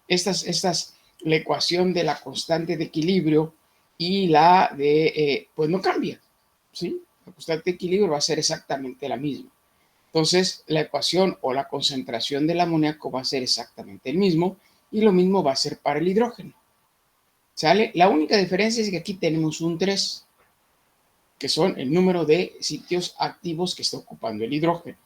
la ecuación de la constante de equilibrio y la de, pues no cambia, ¿sí? La constante de equilibrio va a ser exactamente la misma. Entonces, la ecuación o la concentración del amoníaco va a ser exactamente el mismo y lo mismo va a ser para el hidrógeno. ¿Sale? La única diferencia es que aquí tenemos un 3, que son el número de sitios activos que está ocupando el hidrógeno.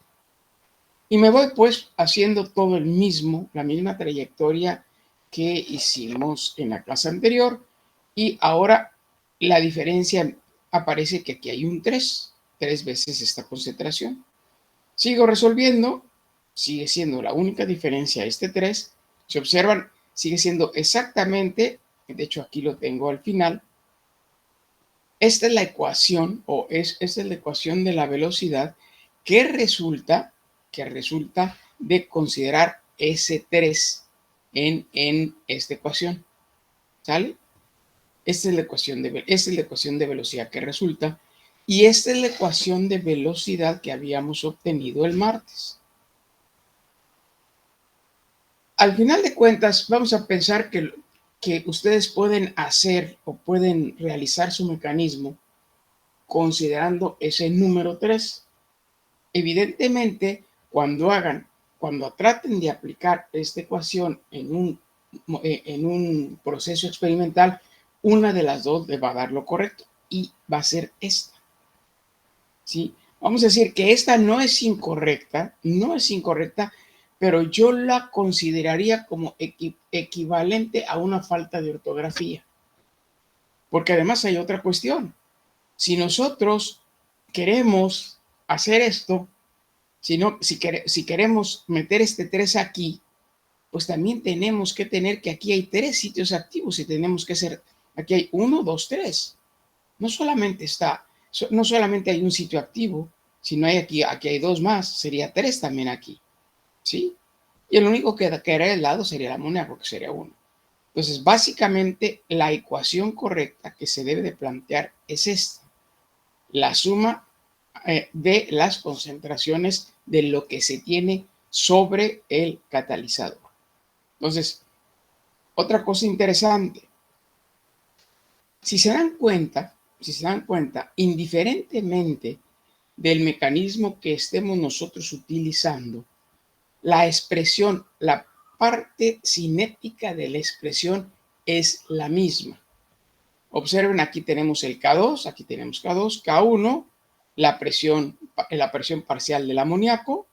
Y me voy pues haciendo todo el mismo, la misma trayectoria que hicimos en la clase anterior. Y ahora la diferencia aparece que aquí hay un 3 veces esta concentración. Sigo resolviendo, sigue siendo la única diferencia este 3. Se observan, sigue siendo exactamente, de hecho aquí lo tengo al final. Esta es la ecuación, esta es la ecuación de la velocidad que resulta de considerar ese 3 en esta ecuación. ¿Sale? Esta es la ecuación de velocidad que resulta. Y esta es la ecuación de velocidad que habíamos obtenido el martes. Al final de cuentas, vamos a pensar que ustedes pueden hacer o pueden realizar su mecanismo considerando ese número 3. Evidentemente, cuando traten de aplicar esta ecuación en un proceso experimental, una de las dos le va a dar lo correcto y va a ser esta. ¿Sí? Vamos a decir que esta no es incorrecta, pero yo la consideraría como equivalente a una falta de ortografía. Porque además hay otra cuestión. Si nosotros queremos hacer esto, si queremos meter este 3 aquí, pues también tenemos que tener que aquí hay 3 sitios activos y tenemos que ser, aquí hay 1, 2, 3. No solamente hay un sitio activo, sino aquí hay 2 más, sería 3 también aquí, ¿sí? Y el único que quedaría al lado sería el amoníaco, que sería 1. Entonces, básicamente, la ecuación correcta que se debe de plantear es esta. La suma de las concentraciones de lo que se tiene sobre el catalizador. Entonces, otra cosa interesante, si se dan cuenta, indiferentemente del mecanismo que estemos nosotros utilizando, la expresión, la parte cinética de la expresión es la misma. Observen, aquí tenemos el K2, aquí tenemos K2, K1, la presión parcial del amoníaco.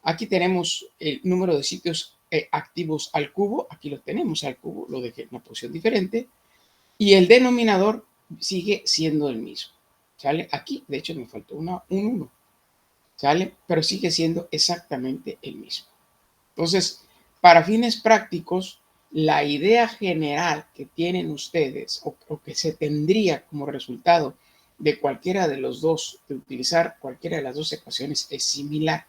Aquí tenemos el número de sitios activos al cubo, aquí lo tenemos al cubo, lo dejé en una posición diferente. Y el denominador sigue siendo el mismo. ¿Sale? Aquí, de hecho, me faltó un 1. ¿Sale? Pero sigue siendo exactamente el mismo. Entonces, para fines prácticos, la idea general que tienen ustedes o que se tendría como resultado de cualquiera de los dos, de utilizar cualquiera de las dos ecuaciones, es similar.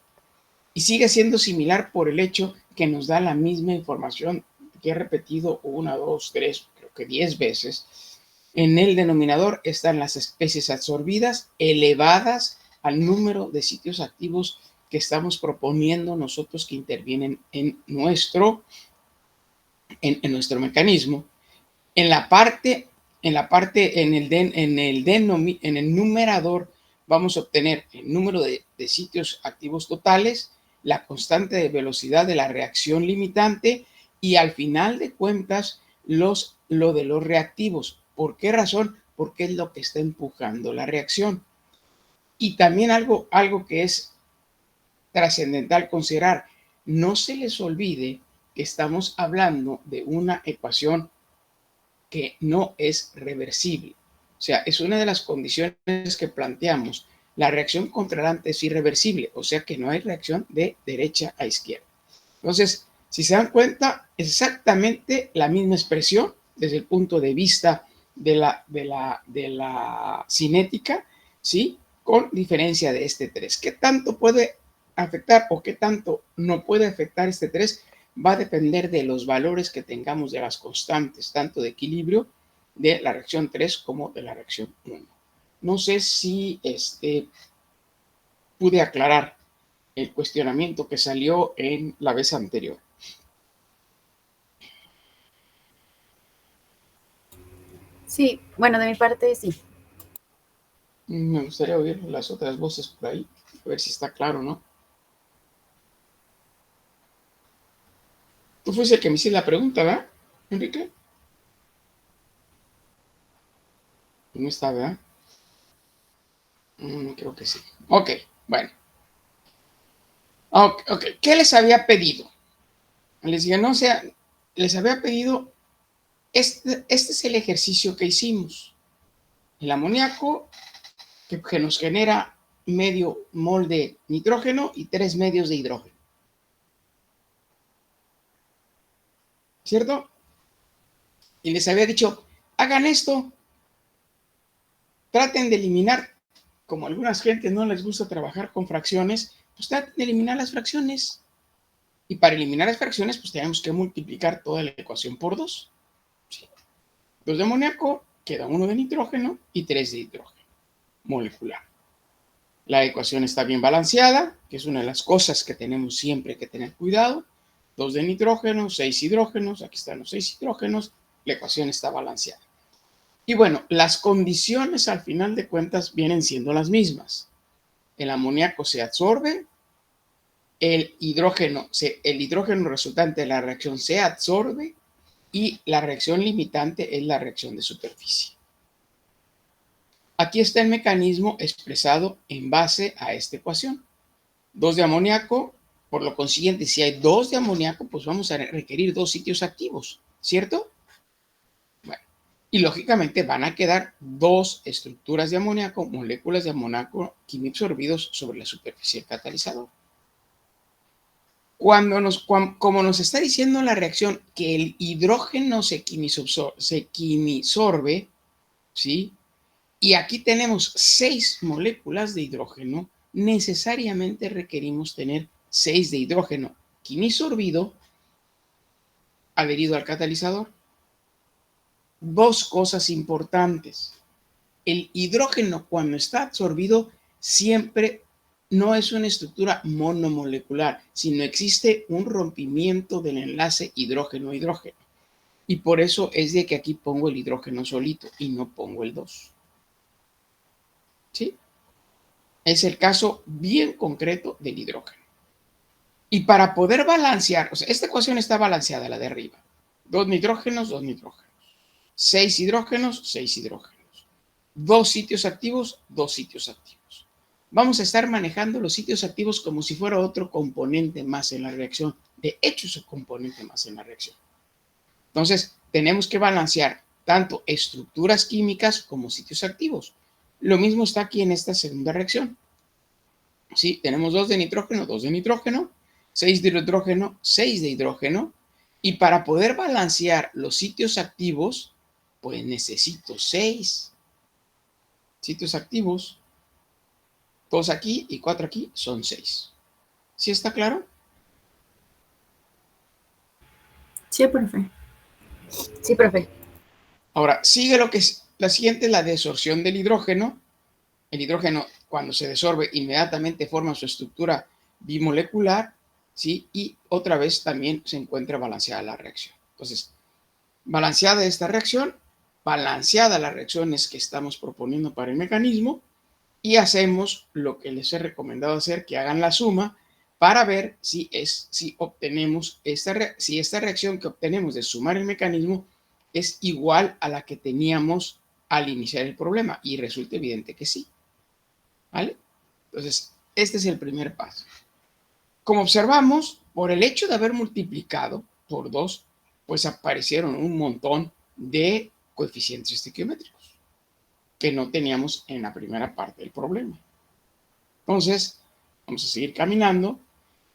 Y sigue siendo similar por el hecho que nos da la misma información que he repetido 1, 2, 3, creo que 10 veces. En el denominador están las especies absorbidas elevadas al número de sitios activos que estamos proponiendo nosotros que intervienen en nuestro mecanismo. En el numerador vamos a obtener el número de sitios activos totales, la constante de velocidad de la reacción limitante y al final de cuentas lo de los reactivos. ¿Por qué razón? Porque es lo que está empujando la reacción. Y también algo que es trascendental considerar, no se les olvide que estamos hablando de una ecuación que no es reversible. O sea, es una de las condiciones que planteamos. La reacción contrarrelante es irreversible, o sea que no hay reacción de derecha a izquierda. Entonces, si se dan cuenta, es exactamente la misma expresión desde el punto de vista de la cinética, ¿sí? Con diferencia de este 3. ¿Qué tanto puede afectar o qué tanto no puede afectar este 3? Va a depender de los valores que tengamos de las constantes, tanto de equilibrio de la reacción 3 como de la reacción 1. No sé si pude aclarar el cuestionamiento que salió en la vez anterior. Sí, bueno, de mi parte sí. Me gustaría oír las otras voces por ahí, a ver si está claro, ¿no? Tú fuiste el que me hiciste la pregunta, ¿verdad, Enrique? No está, ¿verdad? Creo que sí. Ok, bueno. Ok, ok. ¿Qué les había pedido? Les dije, no, o sea, les había pedido, este es el ejercicio que hicimos. El amoníaco que nos genera medio mol de nitrógeno y 3 medios de hidrógeno. ¿Cierto? Y les había dicho, hagan esto, traten de eliminar, como a algunas gentes no les gusta trabajar con fracciones, pues traten de eliminar las fracciones. Y para eliminar las fracciones, pues tenemos que multiplicar toda la ecuación por 2. ¿Sí? 2 de amoníaco, queda 1 de nitrógeno y 3 de hidrógeno molecular. La ecuación está bien balanceada, que es una de las cosas que tenemos siempre que tener cuidado. 2 de nitrógeno, 6 hidrógenos, aquí están los 6 hidrógenos, la ecuación está balanceada. Y bueno, las condiciones al final de cuentas vienen siendo las mismas. El amoníaco se absorbe, el hidrógeno resultante de la reacción se absorbe y la reacción limitante es la reacción de superficie. Aquí está el mecanismo expresado en base a esta ecuación. 2 de amoníaco, por lo consiguiente, si hay 2 de amoníaco, pues vamos a requerir 2 sitios activos, ¿cierto? Bueno, y lógicamente van a quedar 2 estructuras de amoníaco, moléculas de amoníaco quimiabsorbidos sobre la superficie del catalizador. Como nos está diciendo la reacción que el hidrógeno se quimisorbe, ¿sí? Y aquí tenemos 6 moléculas de hidrógeno, necesariamente requerimos tener 6 de hidrógeno quimisorbido adherido al catalizador. Dos cosas importantes. El hidrógeno, cuando está absorbido, siempre no es una estructura monomolecular, sino existe un rompimiento del enlace hidrógeno-hidrógeno. Y por eso es de que aquí pongo el hidrógeno solito y no pongo el 2. ¿Sí? Es el caso bien concreto del hidrógeno. Y para poder balancear, o sea, esta ecuación está balanceada, la de arriba. 2 nitrógenos, 2 nitrógenos. 6 hidrógenos, 6 hidrógenos. 2 sitios activos, 2 sitios activos. Vamos a estar manejando los sitios activos como si fuera otro componente más en la reacción. De hecho, es un componente más en la reacción. Entonces, tenemos que balancear tanto estructuras químicas como sitios activos. Lo mismo está aquí en esta segunda reacción. ¿Sí? Tenemos 2 de nitrógeno, 2 de nitrógeno, 6 de hidrógeno, 6 de hidrógeno. Y para poder balancear los sitios activos, pues necesito 6 sitios activos. 2 aquí y 4 aquí son 6. ¿Sí está claro? Sí, profe. Sí, profe. Ahora, sigue lo que es la siguiente, la desorción del hidrógeno. El hidrógeno, cuando se desorbe, inmediatamente forma su estructura bimolecular, ¿sí? Y otra vez también se encuentra balanceada la reacción. Entonces, balanceada esta reacción, balanceada las reacciones que estamos proponiendo para el mecanismo, y hacemos lo que les he recomendado hacer, que hagan la suma para ver si obtenemos si esta reacción que obtenemos de sumar el mecanismo es igual a la que teníamos al iniciar el problema, y resulta evidente que sí. ¿Vale? Entonces, este es el primer paso. Como observamos, por el hecho de haber multiplicado por 2, pues aparecieron un montón de coeficientes estequiométricos que no teníamos en la primera parte del problema. Entonces, vamos a seguir caminando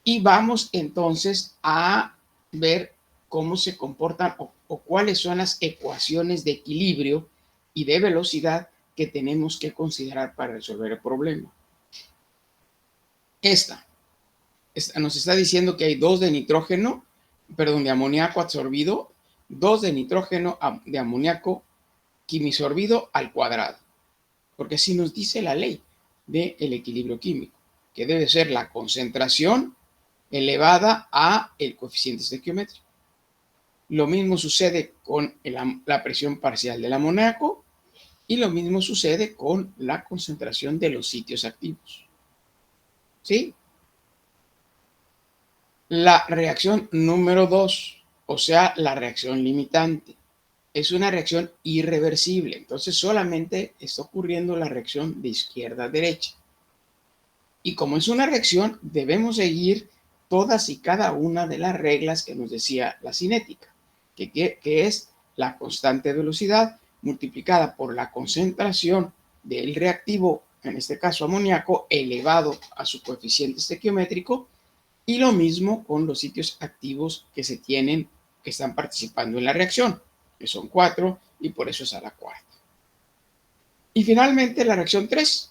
y vamos entonces a ver cómo se comportan o cuáles son las ecuaciones de equilibrio y de velocidad que tenemos que considerar para resolver el problema. Esta nos está diciendo que hay 2 de nitrógeno, perdón, de amoníaco absorbido, 2 de nitrógeno de amoníaco quimisorbido al cuadrado. Porque así nos dice la ley del equilibrio químico, que debe ser la concentración elevada a el coeficiente estequiométrico. Lo mismo sucede con la presión parcial del amoníaco y lo mismo sucede con la concentración de los sitios activos. ¿Sí? La reacción número 2, o sea, la reacción limitante, es una reacción irreversible. Entonces solamente está ocurriendo la reacción de izquierda a derecha. Y como es una reacción, debemos seguir todas y cada una de las reglas que nos decía la cinética, que es la constante velocidad multiplicada por la concentración del reactivo, en este caso amoníaco, elevado a su coeficiente estequiométrico, y lo mismo con los sitios activos que se tienen, que están participando en la reacción, que son 4, y por eso es a la cuarta. Y finalmente la reacción 3,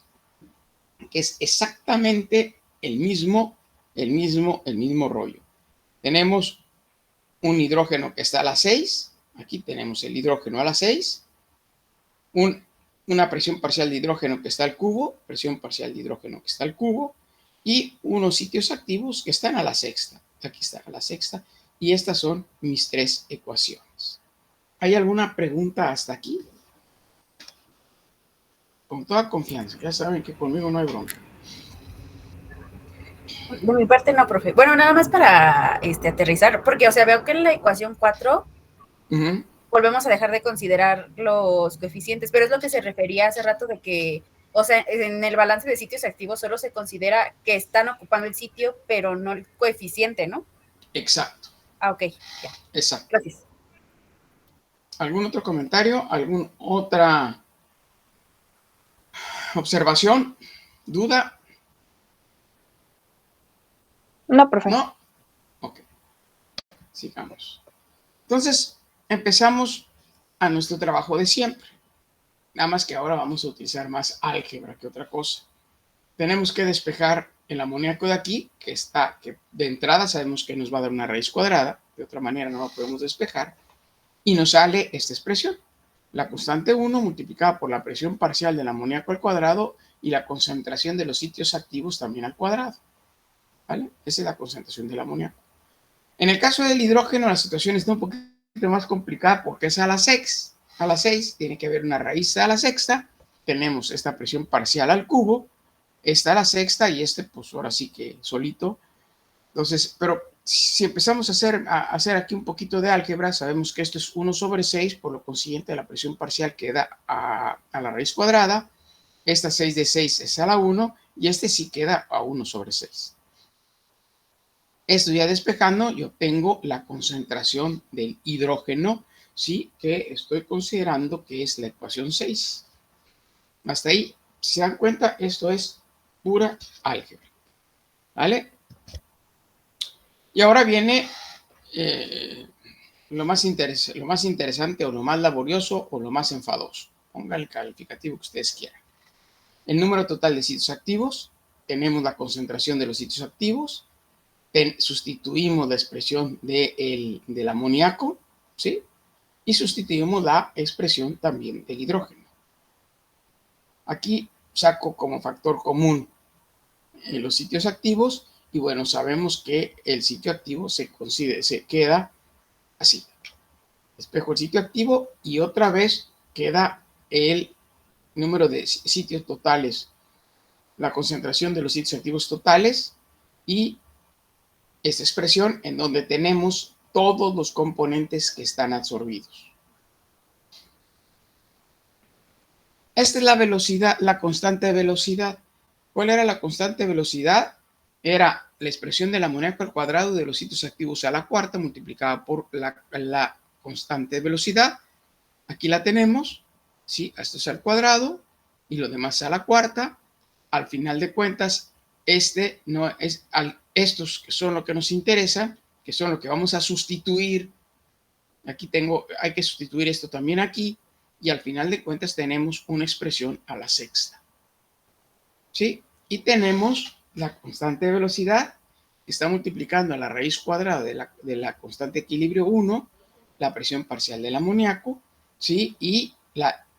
que es exactamente el mismo rollo. Tenemos un hidrógeno que está a la 6, aquí tenemos el hidrógeno a la 6, una presión parcial de hidrógeno que está al cubo, presión parcial de hidrógeno que está al cubo, y unos sitios activos que están a la sexta. Aquí está a la sexta, y estas son mis 3 ecuaciones. ¿Hay alguna pregunta hasta aquí? Con toda confianza, ya saben que conmigo no hay bronca. De mi parte no, profe. Bueno, nada más para aterrizar, porque, o sea, veo que en la ecuación 4 volvemos a dejar de considerar los coeficientes, pero es lo que se refería hace rato de que, o sea, en el balance de sitios activos solo se considera que están ocupando el sitio, pero no el coeficiente, ¿no? Exacto. Ah, ok, ya. Exacto. Gracias. ¿Algún otro comentario? ¿Alguna otra observación? ¿Duda? No, profe. ¿No? Ok. Sigamos. Entonces, empezamos a nuestro trabajo de siempre. Nada más que ahora vamos a utilizar más álgebra que otra cosa. Tenemos que despejar el amoníaco de aquí, que de entrada sabemos que nos va a dar una raíz cuadrada, de otra manera no lo podemos despejar, y nos sale esta expresión, la constante 1 multiplicada por la presión parcial del amoníaco al cuadrado y la concentración de los sitios activos también al cuadrado. ¿Vale? Esa es la concentración del amoníaco. En el caso del hidrógeno, la situación está un poquito más complicada porque es a la 6. A la 6 tiene que haber una raíz a la sexta. Tenemos esta presión parcial al cubo. Esta a la sexta y pues ahora sí que solito. Entonces, pero si empezamos a hacer aquí un poquito de álgebra, sabemos que esto es 1 sobre 6, por lo consiguiente la presión parcial queda a la raíz cuadrada. Esta 6 de 6 es a la 1 y este sí queda a 1 sobre 6. Esto ya despejando, yo tengo la concentración del hidrógeno, ¿sí? Que estoy considerando que es la ecuación 6. Hasta ahí, si se dan cuenta, esto es pura álgebra. ¿Vale? Y ahora viene lo más interesante o lo más laborioso o lo más enfadoso. Pongan el calificativo que ustedes quieran. El número total de sitios activos, tenemos la concentración de los sitios activos, sustituimos la expresión del amoníaco, ¿sí? Y sustituimos la expresión también del hidrógeno. Aquí saco como factor común los sitios activos y bueno, sabemos que el sitio activo se queda así. Despejo el sitio activo y otra vez queda el número de sitios totales, la concentración de los sitios activos totales y esta expresión en donde tenemos todos los componentes que están absorbidos. Esta es la velocidad, la constante de velocidad. ¿Cuál era la constante de velocidad? Era la expresión del amoníaco al cuadrado de los sitios activos a la cuarta multiplicada por la constante de velocidad. Aquí la tenemos, ¿sí? Esto es al cuadrado y lo demás a la cuarta. Al final de cuentas, estos que son lo que nos interesa, que son lo que vamos a sustituir. Aquí hay que sustituir esto también aquí. Y al final de cuentas tenemos una expresión a la sexta. ¿Sí? Y tenemos la constante de velocidad que está multiplicando a la raíz cuadrada de la constante de equilibrio 1, la presión parcial del amoníaco, ¿sí? Y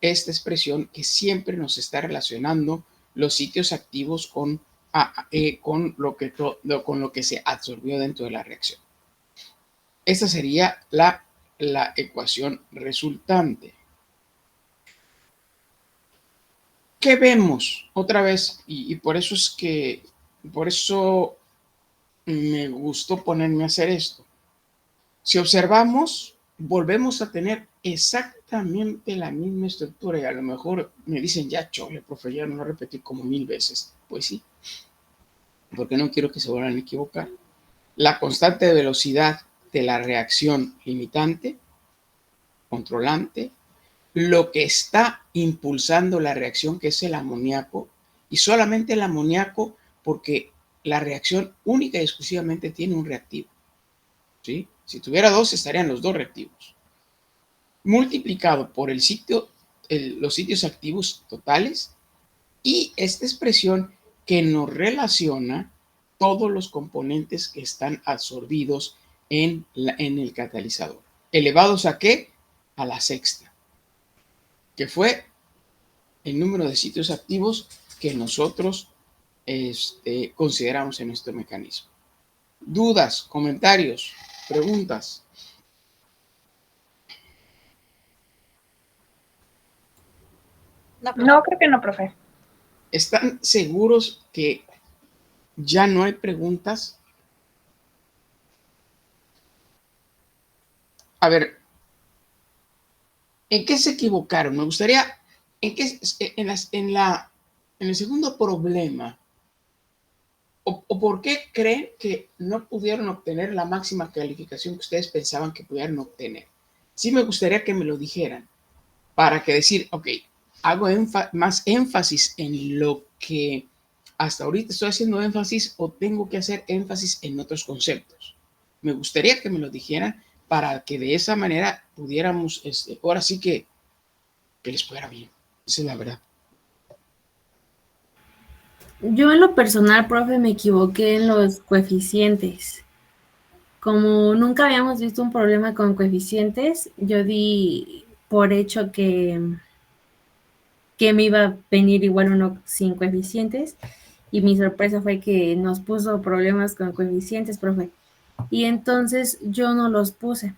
esta expresión que siempre nos está relacionando los sitios activos con lo que se absorbió dentro de la reacción. Esta sería la la ecuación resultante. ¿Qué vemos? Otra vez, y por eso es que, por eso me gustó ponerme a hacer esto. Si observamos, volvemos a tener exactamente la misma estructura, y a lo mejor me dicen, ya chole, profe, ya no lo repetí como 1000 veces. Pues sí, porque no quiero que se vuelvan a equivocar. La constante de velocidad de la reacción limitante, controlante, lo que está impulsando la reacción, que es el amoníaco, y solamente el amoníaco, porque la reacción única y exclusivamente tiene un reactivo. ¿Sí? Si tuviera dos, estarían los dos reactivos. Multiplicado por los sitios activos totales, y esta expresión que nos relaciona todos los componentes que están absorbidos en el catalizador. ¿Elevados a qué? A la sexta, que fue el número de sitios activos que nosotros consideramos en nuestro mecanismo. ¿Dudas, comentarios, preguntas? No, creo que no, profe. ¿Están seguros que ya no hay preguntas? A ver, ¿en qué se equivocaron? Me gustaría, en el segundo problema, o por qué creen que no pudieron obtener la máxima calificación que ustedes pensaban que pudieran obtener? Sí me gustaría que me lo dijeran, para que decir, ok, hago más énfasis en lo que hasta ahorita estoy haciendo énfasis, o tengo que hacer énfasis en otros conceptos. Me gustaría que me lo dijeran para que de esa manera pudiéramos, ahora sí que les fuera bien. Esa es la verdad. Yo en lo personal, profe, me equivoqué en los coeficientes. Como nunca habíamos visto un problema con coeficientes, yo di por hecho que me iba a venir igual uno sin coeficientes, y mi sorpresa fue que nos puso problemas con coeficientes, profe. Y entonces yo no los puse.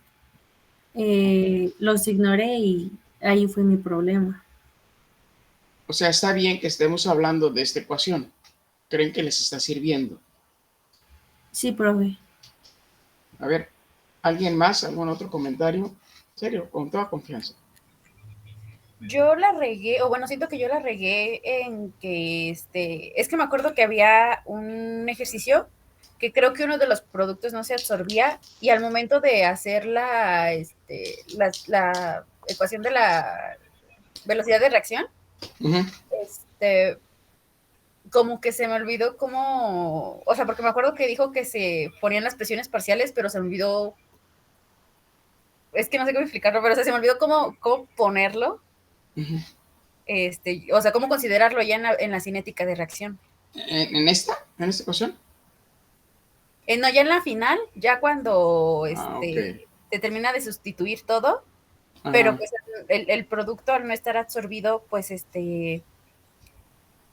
Los ignoré y ahí fue mi problema. O sea, está bien que estemos hablando de esta ecuación. ¿Creen que les está sirviendo? Sí, profe. A ver, ¿alguien más? ¿Algún otro comentario? En serio, con toda confianza. Yo la regué, o bueno, siento que yo la regué en que, es que me acuerdo que había un ejercicio que creo que uno de los productos no se absorbía, y al momento de hacer la ecuación de la velocidad de reacción, como que se me olvidó cómo, o sea, porque me acuerdo que dijo que se ponían las presiones parciales, pero se me olvidó, es que no sé cómo explicarlo, pero o sea, se me olvidó cómo ponerlo. O sea, cómo considerarlo ya en la cinética de reacción. ¿En esta ecuación? No, ya en la final, ya cuando Okay. se termina de sustituir todo, Ajá. pero pues el producto, al no estar absorbido, pues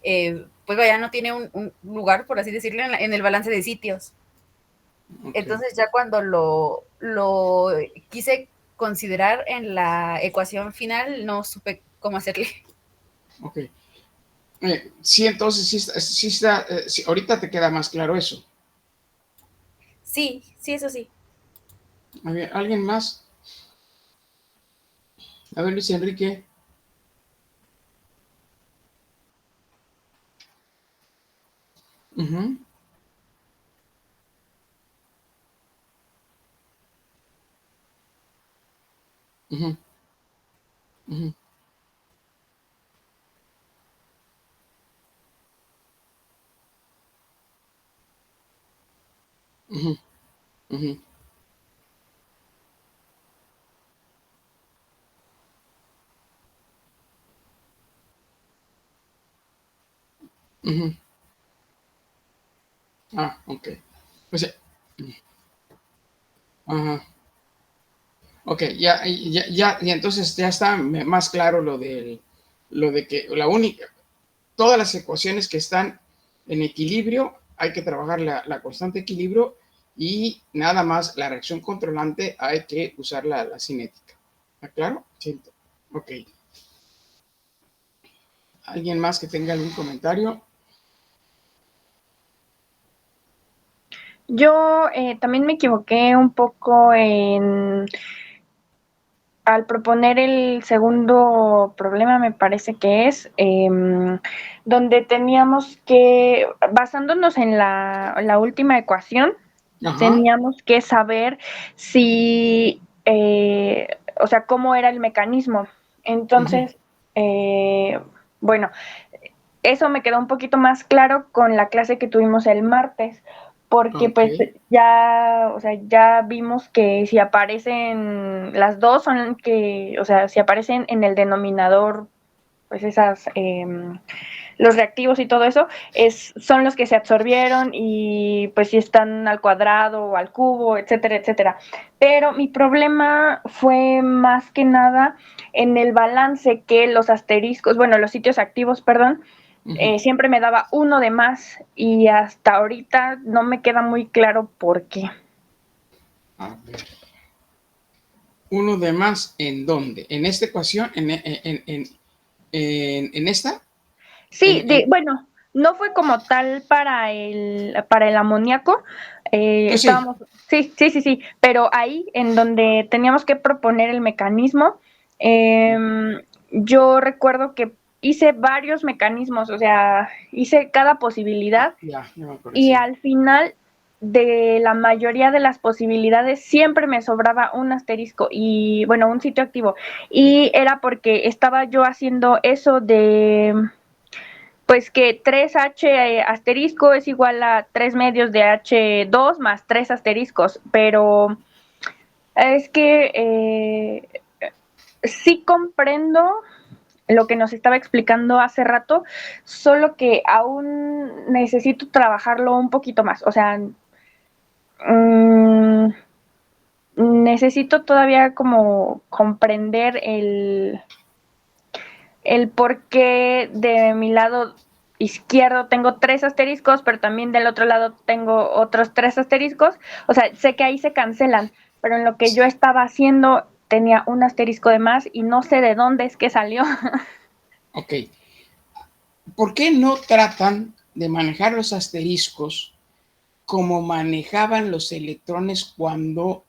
pues vaya, no tiene un lugar, por así decirlo, en el balance de sitios. Okay. Entonces ya cuando lo quise considerar en la ecuación final, no supe cómo hacerle. Ok. Sí, entonces sí está, sí, ahorita te queda más claro eso. Sí, eso sí. A ver, ¿alguien más? A ver, Luis Enrique. Uh-huh. Uh-huh. Uh-huh. Uh-huh. Uh-huh. Uh-huh. Ah, ok. O sea, ajá. Ok, y entonces ya está más claro lo de que todas las ecuaciones que están en equilibrio, hay que trabajar la constante equilibrio, y nada más la reacción controlante hay que usar la cinética. ¿Está claro? Sí. Ok. ¿Alguien más que tenga algún comentario? Yo también me equivoqué un poco al proponer el segundo problema, me parece que es, donde teníamos que, basándonos en la última ecuación, Ajá. teníamos que saber si, o sea, cómo era el mecanismo. Entonces, bueno, eso me quedó un poquito más claro con la clase que tuvimos el martes, porque pues ya, o sea, ya vimos que si aparecen las dos son que, o sea, si aparecen en el denominador, pues esas, los reactivos y todo eso, son los que se absorbieron y pues si están al cuadrado o al cubo, etcétera, etcétera. Pero mi problema fue más que nada en el balance que los asteriscos, bueno, los sitios activos, perdón, siempre me daba uno de más y hasta ahorita no me queda muy claro por qué. A ver. ¿Uno de más en dónde? ¿En esta ecuación? ¿En esta? Sí, bueno, no fue como tal para el amoníaco. Pues estábamos, sí, pero ahí en donde teníamos que proponer el mecanismo, yo recuerdo que hice varios mecanismos, o sea, hice cada posibilidad y al final de la mayoría de las posibilidades siempre me sobraba un asterisco y, bueno, un sitio activo. Y era porque estaba yo haciendo eso de, pues que 3H asterisco es igual a 3 medios de H2 más 3 asteriscos, pero es que sí comprendo lo que nos estaba explicando hace rato, solo que aún necesito trabajarlo un poquito más. O sea, necesito todavía como comprender el por qué de mi lado izquierdo tengo 3 asteriscos, pero también del otro lado tengo otros 3 asteriscos. O sea, sé que ahí se cancelan, pero en lo que yo estaba haciendo tenía un asterisco de más y no sé de dónde es que salió. Ok. ¿Por qué no tratan de manejar los asteriscos como manejaban los electrones cuando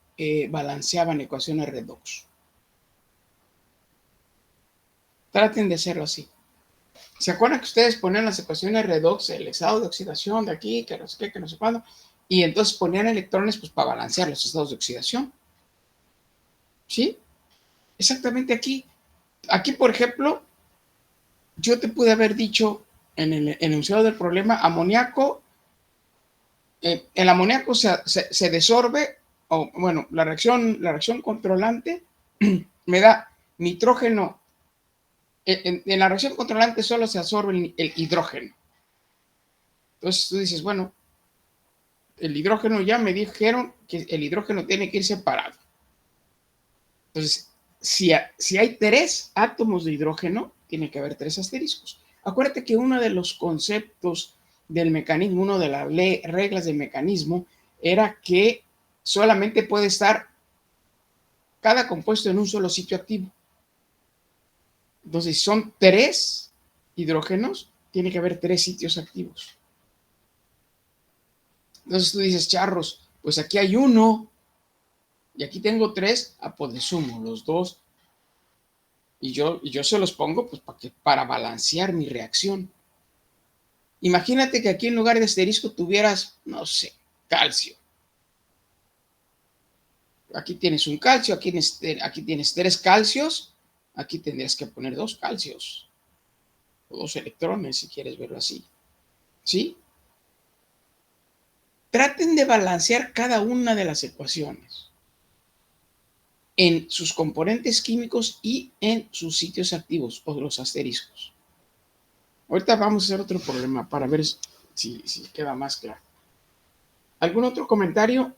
balanceaban ecuaciones redox? Traten de hacerlo así. ¿Se acuerdan que ustedes ponían las ecuaciones redox, el estado de oxidación de aquí, que no sé qué, que no sé cuándo, y entonces ponían electrones pues para balancear los estados de oxidación? ¿Sí? Exactamente aquí. Aquí, por ejemplo, yo te pude haber dicho en el enunciado del problema, amoníaco, el amoníaco se desorbe, o bueno, la reacción controlante me da nitrógeno. En la reacción controlante solo se absorbe el hidrógeno. Entonces tú dices, bueno, el hidrógeno ya me dijeron que el hidrógeno tiene que ir separado. Entonces, si hay 3 átomos de hidrógeno, tiene que haber 3 asteriscos. Acuérdate que uno de los conceptos del mecanismo, una de las reglas del mecanismo, era que solamente puede estar cada compuesto en un solo sitio activo. Entonces, si son 3 hidrógenos, tiene que haber 3 sitios activos. Entonces tú dices, charros, pues aquí hay 1 y aquí tengo 3, pues le sumo los 2 y yo se los pongo pues para balancear mi reacción. Imagínate que aquí en lugar de asterisco tuvieras, no sé, calcio. Aquí tienes un calcio, aquí tienes 3 calcios, aquí tendrías que poner 2 calcios, o 2 electrones si quieres verlo así. ¿Sí? Traten de balancear cada una de las ecuaciones en sus componentes químicos y en sus sitios activos o los asteriscos. Ahorita vamos a hacer otro problema para ver si queda más claro. ¿Algún otro comentario?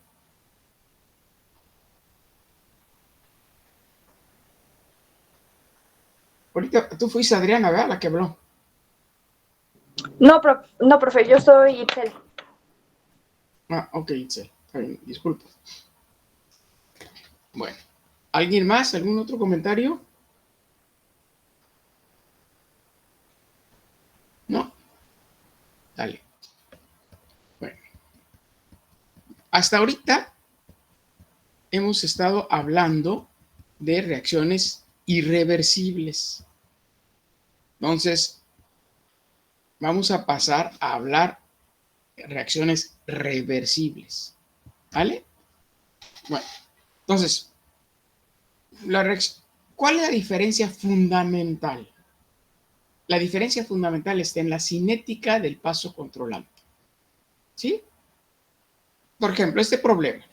Ahorita tú fuiste Adriana, ¿verdad? La que habló. No, profe, yo soy Itzel. Ah, ok, Itzel. Disculpa. Bueno, ¿alguien más? ¿Algún otro comentario? ¿No? Dale. Bueno. Hasta ahorita hemos estado hablando de reacciones irreversibles. Entonces, vamos a pasar a hablar de reacciones reversibles. ¿Vale? Bueno, entonces, ¿cuál es la diferencia fundamental? La diferencia fundamental está en la cinética del paso controlante. ¿Sí? Por ejemplo, este problema,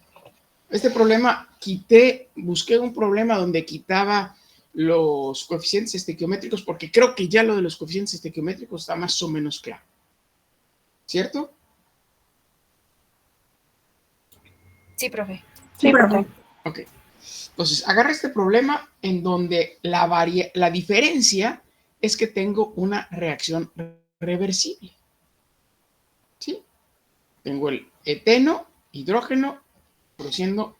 busqué un problema donde quitaba los coeficientes estequiométricos porque creo que ya lo de los coeficientes estequiométricos está más o menos claro. ¿Cierto? Sí, profe. Sí, profe. Ok. Entonces, agarra este problema en donde la diferencia es que tengo una reacción reversible. ¿Sí? Tengo el eteno, hidrógeno, produciendo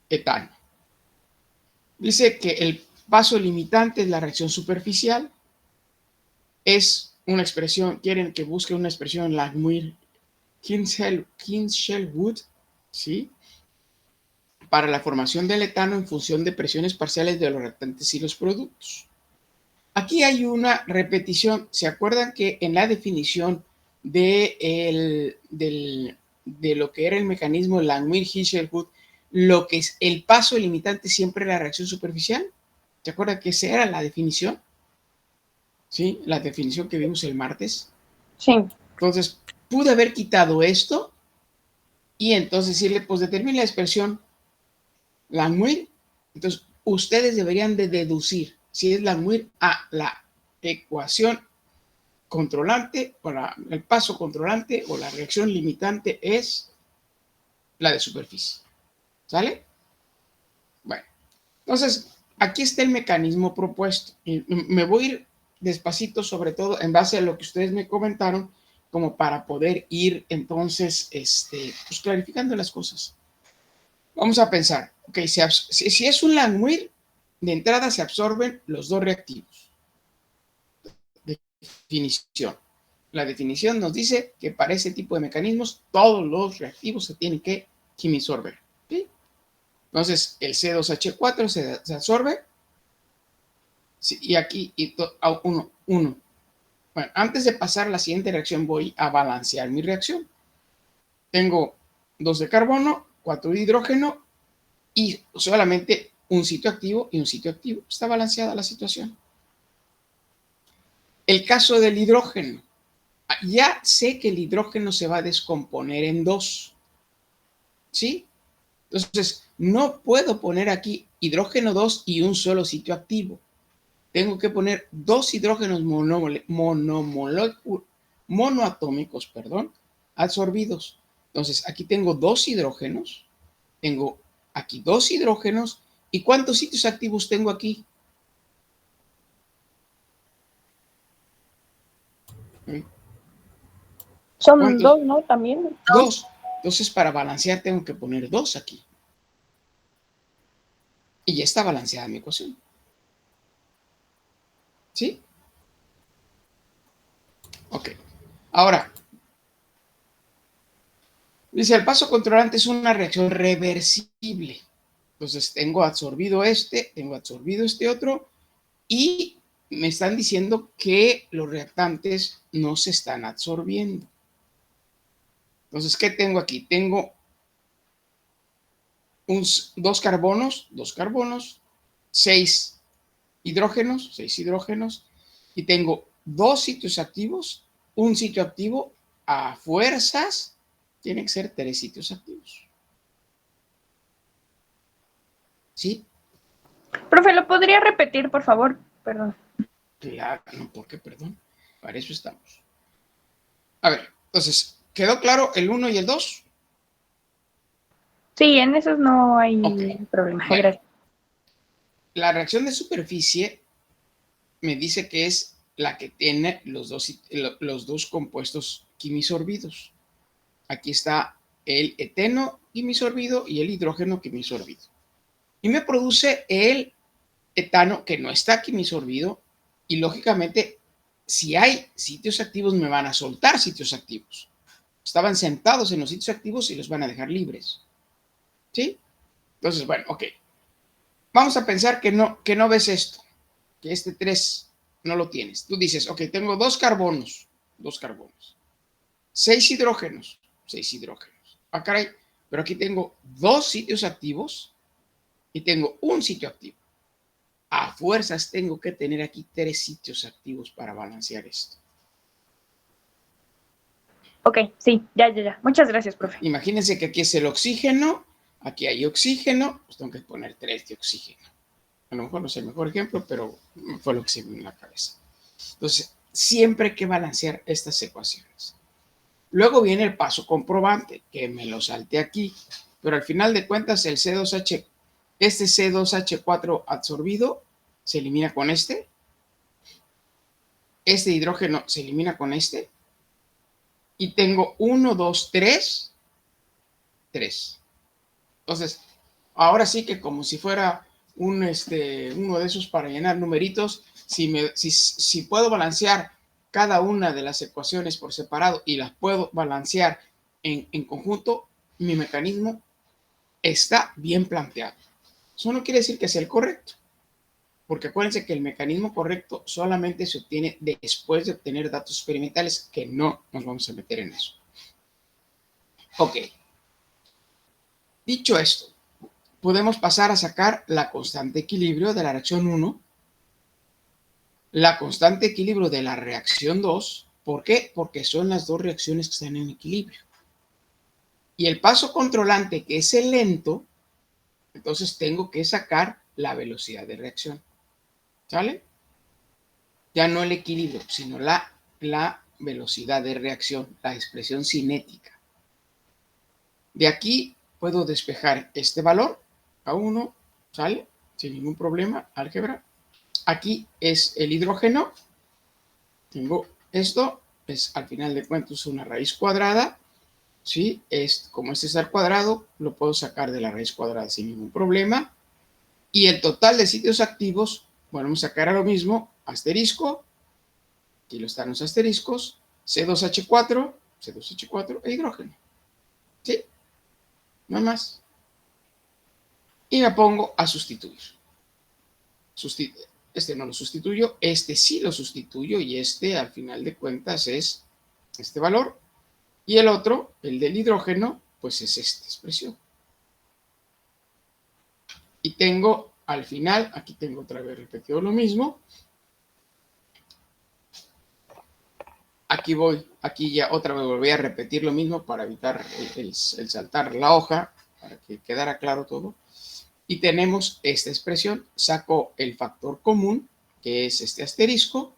etano. Dice que el paso limitante es la reacción superficial. Es una expresión, quieren que busque una expresión en Langmuir-Kinshelwood, ¿sí? Para la formación del etano en función de presiones parciales de los reactantes y los productos. Aquí hay una repetición. ¿Se acuerdan que en la definición de lo que era el mecanismo Langmuir-Kinshelwood, lo que es el paso limitante siempre la reacción superficial? ¿Se acuerdan que esa era la definición? ¿Sí? La definición que vimos el martes. Sí. Entonces, pude haber quitado esto y entonces decirle, pues determine la expresión Langmuir. Entonces, ustedes deberían de deducir si es Langmuir a la ecuación controlante o el paso controlante o la reacción limitante es la de superficie. ¿Sale? Bueno, entonces, aquí está el mecanismo propuesto. Y me voy a ir despacito, sobre todo en base a lo que ustedes me comentaron, como para poder ir entonces pues, clarificando las cosas. Vamos a pensar, ok, si es un Langmuir, de entrada se absorben los dos reactivos. Definición. La definición nos dice que para ese tipo de mecanismos todos los reactivos se tienen que quimisorber. ¿Sí? Entonces, el C2H4 se absorbe. Sí, y aquí, uno. Bueno, antes de pasar a la siguiente reacción, voy a balancear mi reacción. Tengo 2 de carbono, 4 de hidrógeno y solamente un sitio activo y un sitio activo. Está balanceada la situación. El caso del hidrógeno. Ya sé que el hidrógeno se va a descomponer en 2. ¿Sí? Entonces, no puedo poner aquí hidrógeno 2 y un solo sitio activo. Tengo que poner 2 hidrógenos monoatómicos, absorbidos. Entonces, aquí tengo 2 hidrógenos. Tengo aquí 2 hidrógenos. ¿Y cuántos sitios activos tengo aquí? Son 2, ¿no? También. 2. Entonces, para balancear tengo que poner 2 aquí. Y ya está balanceada mi ecuación. ¿Sí? Ok. Ahora, dice, el paso controlante es una reacción reversible. Entonces, tengo absorbido este otro, y me están diciendo que los reactantes no se están absorbiendo. Entonces, ¿qué tengo aquí? Tengo 2 carbonos, 6 hidrógenos, y tengo 2 sitios activos, un sitio activo, a fuerzas, tienen que ser 3 sitios activos. ¿Sí? Profe, ¿lo podría repetir, por favor? Perdón. Claro, no, ¿por qué? Perdón. Para eso estamos. A ver, entonces, ¿quedó claro el 1 y el 2? Sí, en esos no hay problema. Bueno, gracias. la reacción de superficie me dice que es la que tiene los dos compuestos quimisorbidos. Aquí está el eteno quimisorbido y el hidrógeno quimisorbido. Y me produce el etano que no está quimisorbido y lógicamente si hay sitios activos me van a soltar sitios activos. Estaban sentados en los sitios activos y los van a dejar libres. ¿Sí? Entonces, bueno, ok. Vamos a pensar que no ves esto, que este 3 no lo tienes. Tú dices, ok, tengo 2 carbonos, 6 hidrógenos, 6 hidrógenos. Ah, caray, pero aquí tengo 2 sitios activos y tengo un sitio activo. A fuerzas tengo que tener aquí 3 sitios activos para balancear esto. Ok, sí, ya. Muchas gracias, profe. Imagínense que aquí es el oxígeno, aquí hay oxígeno, pues tengo que poner 3 de oxígeno. A lo mejor no es el mejor ejemplo, pero fue lo que se me vino en la cabeza. Entonces, siempre hay que balancear estas ecuaciones. Luego viene el paso comprobante, que me lo salté aquí, pero al final de cuentas el C2H, este C2H4 absorbido se elimina con este hidrógeno se elimina con este, y tengo 1, 2, 3. Entonces, ahora sí que como si fuera uno de esos para llenar numeritos, si puedo balancear cada una de las ecuaciones por separado y las puedo balancear en conjunto, mi mecanismo está bien planteado. Eso no quiere decir que sea el correcto, porque acuérdense que el mecanismo correcto solamente se obtiene después de obtener datos experimentales, que no nos vamos a meter en eso. Ok. Dicho esto, podemos pasar a sacar la constante equilibrio de la reacción 1, la constante equilibrio de la reacción 2. ¿Por qué? Porque son las dos reacciones que están en equilibrio. Y el paso controlante, que es el lento, entonces tengo que sacar la velocidad de reacción. ¿Sale? Ya no el equilibrio, sino la velocidad de reacción, la expresión cinética. De aquí puedo despejar este valor, A1, ¿sale? Sin ningún problema, álgebra. Aquí es el hidrógeno. Tengo esto, es al final de cuentas una raíz cuadrada. ¿Sí? Como este es al cuadrado, lo puedo sacar de la raíz cuadrada sin ningún problema. Y el total de sitios activos, bueno, vamos a sacar a lo mismo, asterisco. Aquí lo están los asteriscos, C2H4 e hidrógeno. ¿Sí? No hay más. Y me pongo a sustituir. Este no lo sustituyo, este sí lo sustituyo y este al final de cuentas es este valor. Y el otro, el del hidrógeno, pues es esta expresión. Y tengo al final, aquí tengo otra vez repetido lo mismo. Aquí ya otra vez volví a repetir lo mismo para evitar el saltar la hoja, para que quedara claro todo. Y tenemos esta expresión, saco el factor común, que es este asterisco.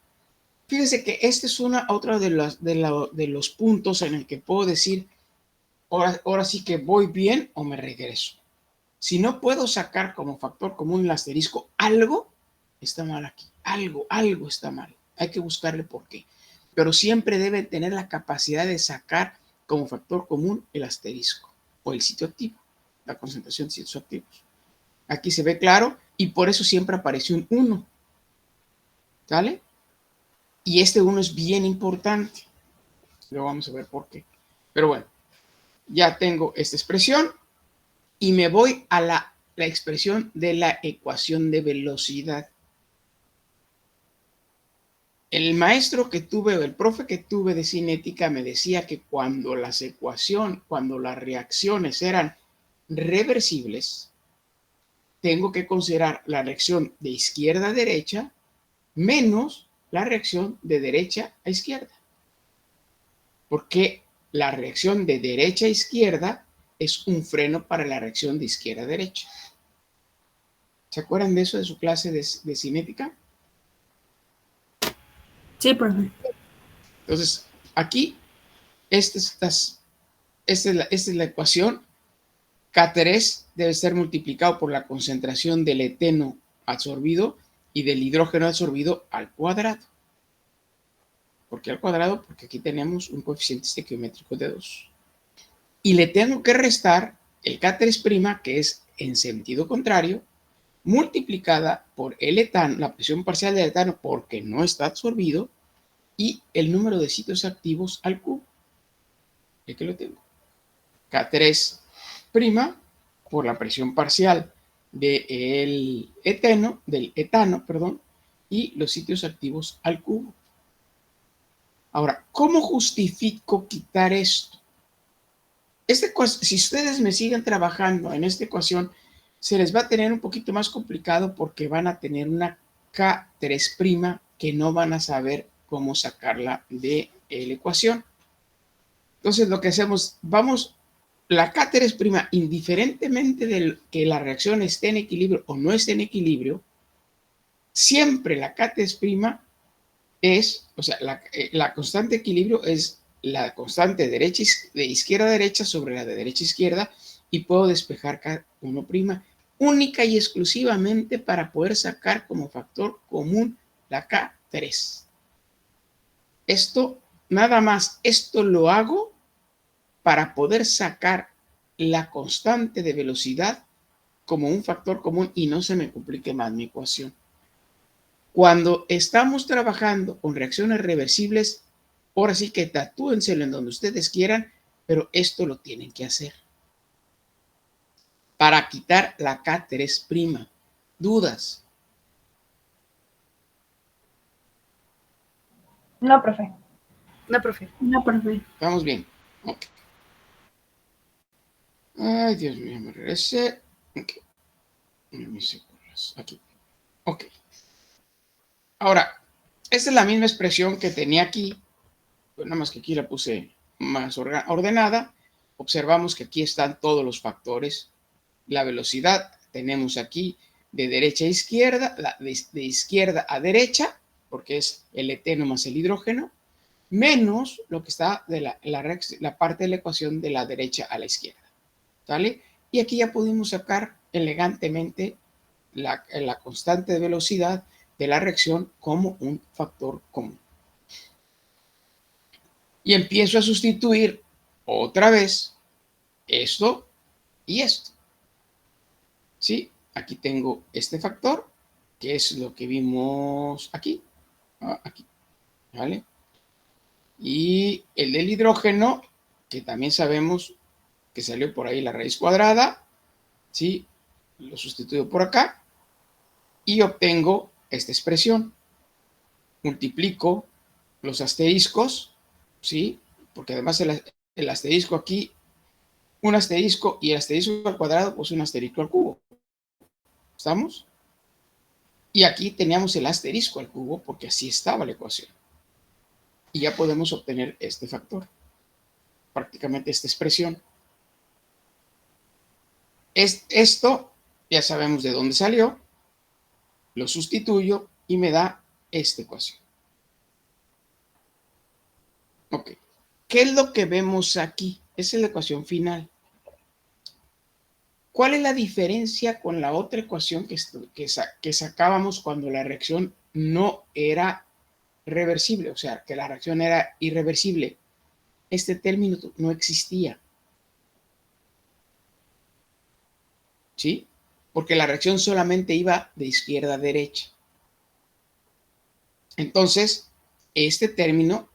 Fíjense que este es otra de los puntos en el que puedo decir, ahora sí que voy bien o me regreso. Si no puedo sacar como factor común el asterisco, algo está mal aquí, algo está mal. Hay que buscarle por qué. Pero siempre deben tener la capacidad de sacar como factor común el asterisco o el sitio activo, la concentración de sitios activos. Aquí se ve claro y por eso siempre apareció un 1. ¿Sale? Y este 1 es bien importante. Luego vamos a ver por qué. Pero bueno, ya tengo esta expresión y me voy a la expresión de la ecuación de velocidad. El maestro que tuve, o el profe que tuve de cinética me decía que cuando las reacciones eran reversibles, tengo que considerar la reacción de izquierda a derecha menos la reacción de derecha a izquierda. Porque la reacción de derecha a izquierda es un freno para la reacción de izquierda a derecha. ¿Se acuerdan de eso de su clase de cinética? Sí, profe. Entonces, aquí, esta es la ecuación. K3 debe ser multiplicado por la concentración del eteno absorbido y del hidrógeno absorbido al cuadrado. ¿Por qué al cuadrado? Porque aquí tenemos un coeficiente estequiométrico de 2. Y le tengo que restar el K3', que es en sentido contrario, multiplicada por el etano, la presión parcial del etano porque no está absorbido, y el número de sitios activos al cubo. Aquí lo tengo. K3' por la presión parcial del etano, y los sitios activos al cubo. Ahora, ¿cómo justifico quitar esto? Si ustedes me siguen trabajando en esta ecuación, se les va a tener un poquito más complicado porque van a tener una K3' que no van a saber cómo sacarla de la ecuación. Entonces, lo que hacemos, la K3', indiferentemente de que la reacción esté en equilibrio o no esté en equilibrio, siempre la K3' es, o sea, la constante de equilibrio es la constante de izquierda a derecha sobre la de derecha a izquierda, y puedo despejar K1', única y exclusivamente para poder sacar como factor común la K3. Esto, nada más, esto lo hago para poder sacar la constante de velocidad como un factor común y no se me complique más mi ecuación. Cuando estamos trabajando con reacciones reversibles, ahora sí que tatúenselo en donde ustedes quieran, pero esto lo tienen que hacer para quitar la K3'. ¿Dudas? No, profe. No, profe. No, profe. Vamos bien. Ok. Ay, Dios mío, me regresé. Ok. Aquí. Ok. Ahora, esta es la misma expresión que tenía aquí, pues nada más que aquí la puse más ordenada. Observamos que aquí están todos los factores. La velocidad tenemos aquí de derecha a izquierda, de izquierda a derecha, porque es el eteno más el hidrógeno, menos lo que está de la parte de la ecuación de la derecha a la izquierda. ¿Vale? Y aquí ya pudimos sacar elegantemente la constante de velocidad de la reacción como un factor común. Y empiezo a sustituir otra vez esto y esto. ¿Sí? Aquí tengo este factor, que es lo que vimos aquí. Aquí. ¿Vale? Y el del hidrógeno, que también sabemos que salió por ahí la raíz cuadrada, ¿sí? Lo sustituyo por acá y obtengo esta expresión. Multiplico los asteriscos, ¿sí? Porque además el asterisco aquí, un asterisco y el asterisco al cuadrado, pues un asterisco al cubo. ¿Estamos? Y aquí teníamos el asterisco al cubo porque así estaba la ecuación. Y ya podemos obtener este factor, prácticamente esta expresión. Esto ya sabemos de dónde salió, lo sustituyo y me da esta ecuación. Ok. ¿Qué es lo que vemos aquí? Esa es la ecuación final. ¿Cuál es la diferencia con la otra ecuación que sacábamos cuando la reacción no era reversible? O sea, que la reacción era irreversible. Este término no existía. ¿Sí? Porque la reacción solamente iba de izquierda a derecha. Entonces, este término,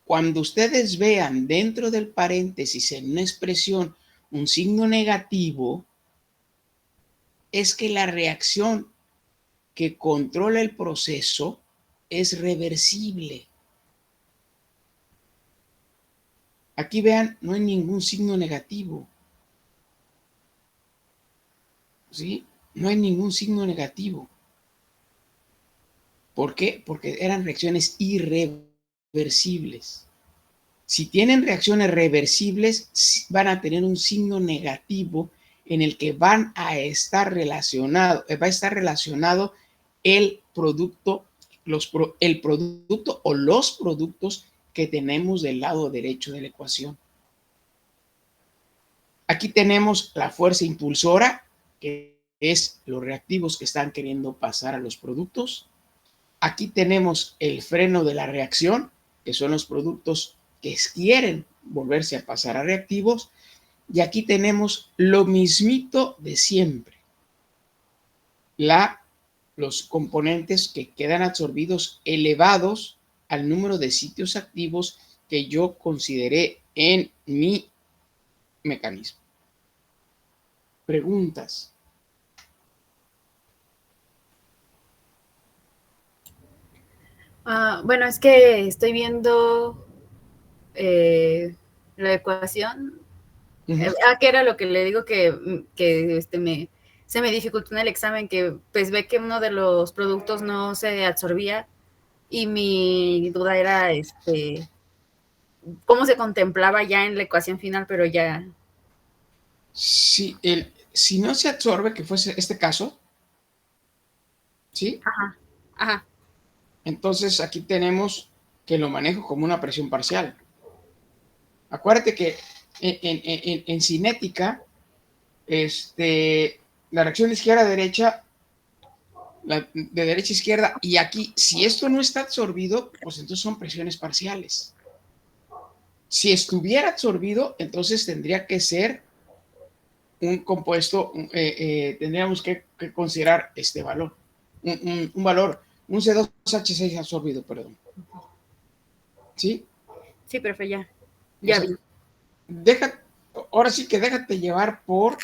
cuando ustedes vean dentro del paréntesis en una expresión un signo negativo, es que la reacción que controla el proceso es reversible. Aquí vean, no hay ningún signo negativo. ¿Sí? No hay ningún signo negativo. ¿Por qué? Porque eran reacciones irreversibles. Si tienen reacciones reversibles, van a tener un signo negativo en el que va a estar relacionado el producto, el producto o los productos que tenemos del lado derecho de la ecuación. Aquí tenemos la fuerza impulsora, que es los reactivos que están queriendo pasar a los productos. Aquí tenemos el freno de la reacción, que son los productos que quieren volverse a pasar a reactivos. Y aquí tenemos lo mismito de siempre. Los componentes que quedan absorbidos elevados al número de sitios activos que yo consideré en mi mecanismo. Preguntas. Bueno, es que estoy viendo la ecuación. ¿Qué era lo que le digo que se me dificultó en el examen? Que pues ve que uno de los productos no se absorbía y mi duda era cómo se contemplaba ya en la ecuación final, pero ya. Si no se absorbe, que fuese este caso, ¿sí? Ajá, ajá. Entonces aquí tenemos que lo manejo como una presión parcial. Acuérdate que en cinética, la reacción de izquierda a derecha, de derecha a izquierda, y aquí, si esto no está absorbido, pues entonces son presiones parciales. Si estuviera absorbido, entonces tendría que ser un compuesto, tendríamos que considerar este valor, un valor, un C2H6 absorbido, perdón. ¿Sí? Sí, profe, ya vi. Ahora sí que déjate llevar por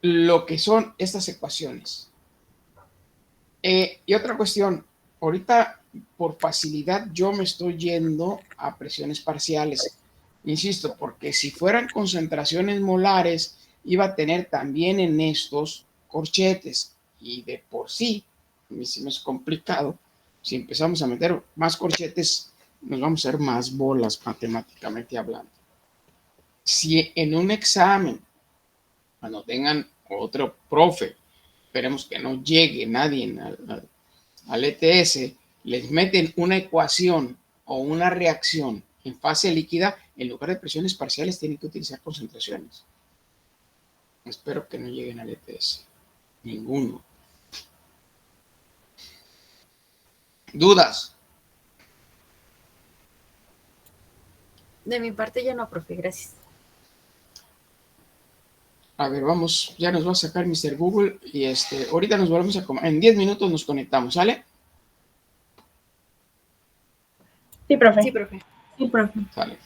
lo que son estas ecuaciones. Y otra cuestión, ahorita por facilidad yo me estoy yendo a presiones parciales. Insisto, porque si fueran concentraciones molares, iba a tener también en estos corchetes. Y de por sí, a mí sí me es complicado. Si empezamos a meter más corchetes, nos vamos a hacer más bolas matemáticamente hablando. Si en un examen, cuando tengan otro profe, esperemos que no llegue nadie al ETS, les meten una ecuación o una reacción en fase líquida, en lugar de presiones parciales tienen que utilizar concentraciones. Espero que no lleguen al ETS. Ninguno. ¿Dudas? De mi parte ya no, profe, gracias. A ver, vamos, ya nos va a sacar Mr. Google y ahorita nos volvemos en 10 minutos nos conectamos, ¿sale? Sí, profe. Sí, profe. Sí, profe. Sale.